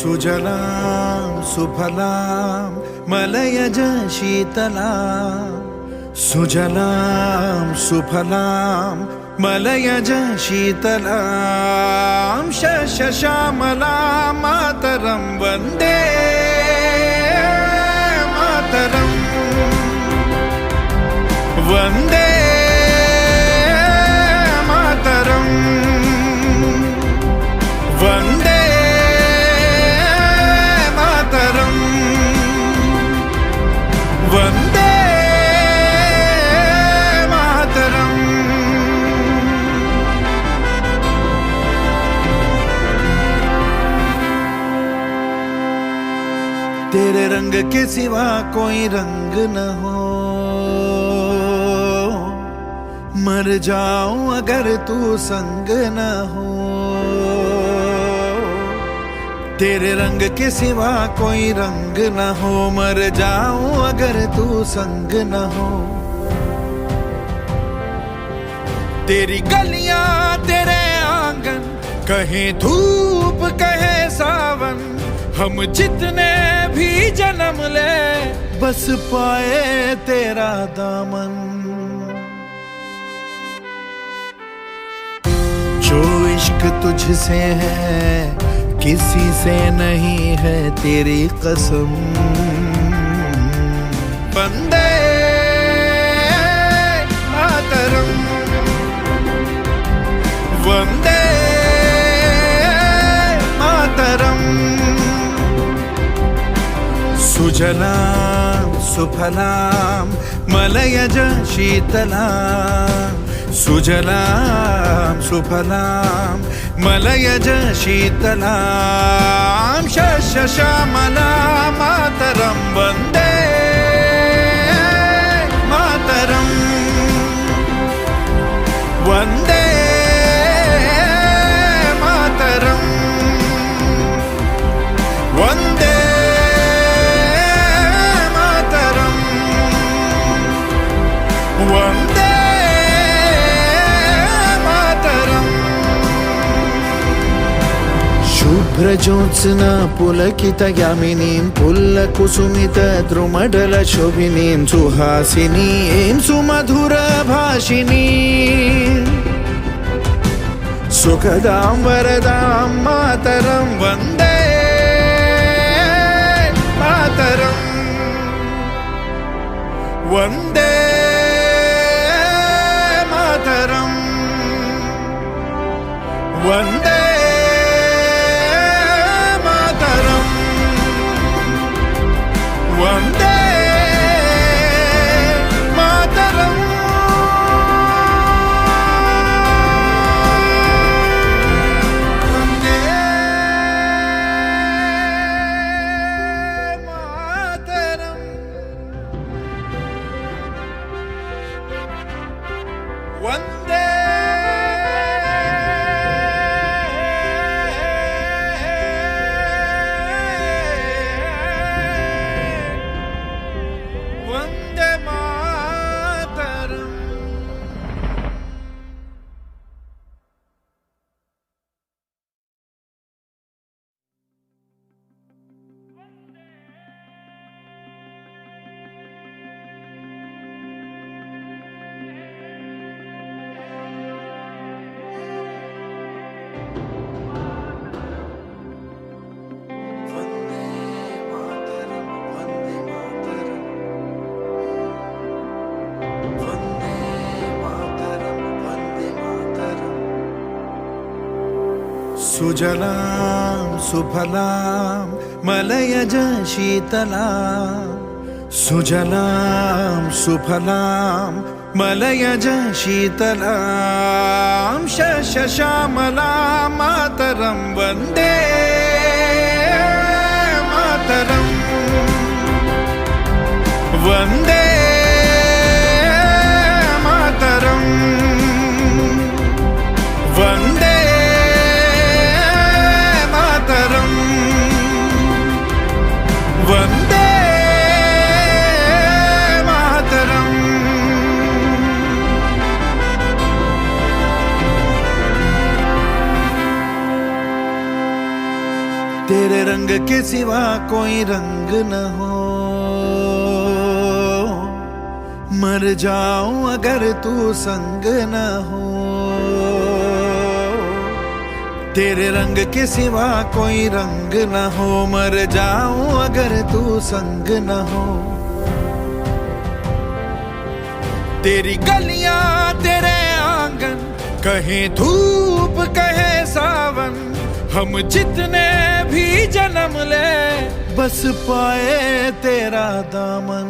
सुजलां सुफलां मलयज शीतलां सुजलां सुफलां मलयज शीतलां शस्यश्यामलां मातरं वन्दे मातरं वन्दे मातरं वन्दे मातरं वन्दे मातरं। तेरे रंग के सिवा कोई रंग न हो, मर जाऊं अगर तू संग न हो। तेरे रंग के सिवा कोई रंग न हो, मर जाऊं अगर तू संग न हो। तेरी गलियां तेरे आंगन, कहे धूप कहे सावन, हम जितने भी जन्म ले बस पाए तेरा दामन। जो इश्क तुझसे है किसी से नहीं है तेरी कसम। वंदे मातरम वंदे मातरम। सुजलां सुफलां मलयज शीतलां सुजलां सुफलां मलयज शीतलां शस्यश्यामलां मातरं वन्दे मातरं वन्दे मातरं वन्दे मातरं वन्दे शुभ्रज्योत्स्ना पुलकितयामिनीं पुल्लकुसुमितद्रुमडलशोभिनीं सुहासिनीं सुमधुरभाषिणीं सुखदां वरदां मातरं वन्दे मातरं वन्दे मातरं वन्दे वन्दे मातरम्। वन्दे मातरम्। वन्दे वन्दे मातरम्। सुजलां सुफलां मलयज शीतलां सुजलां सुफलां मलयज शीतलां शस्यश्यामलां मातरं वन्दे मातरं वन्दे मातरं वन्दे वन्दे मातरम्। के सिवा कोई रंग न हो। मर जाऊं अगर तू संग न हो। तेरे रंग के सिवा कोई रंग न हो। मर जाऊं अगर तू संग न हो। तेरी गलियां तेरे आंगन, कहे धूप कहे सावन, हम जितने भी जन्म ले बस पाए तेरा दामन।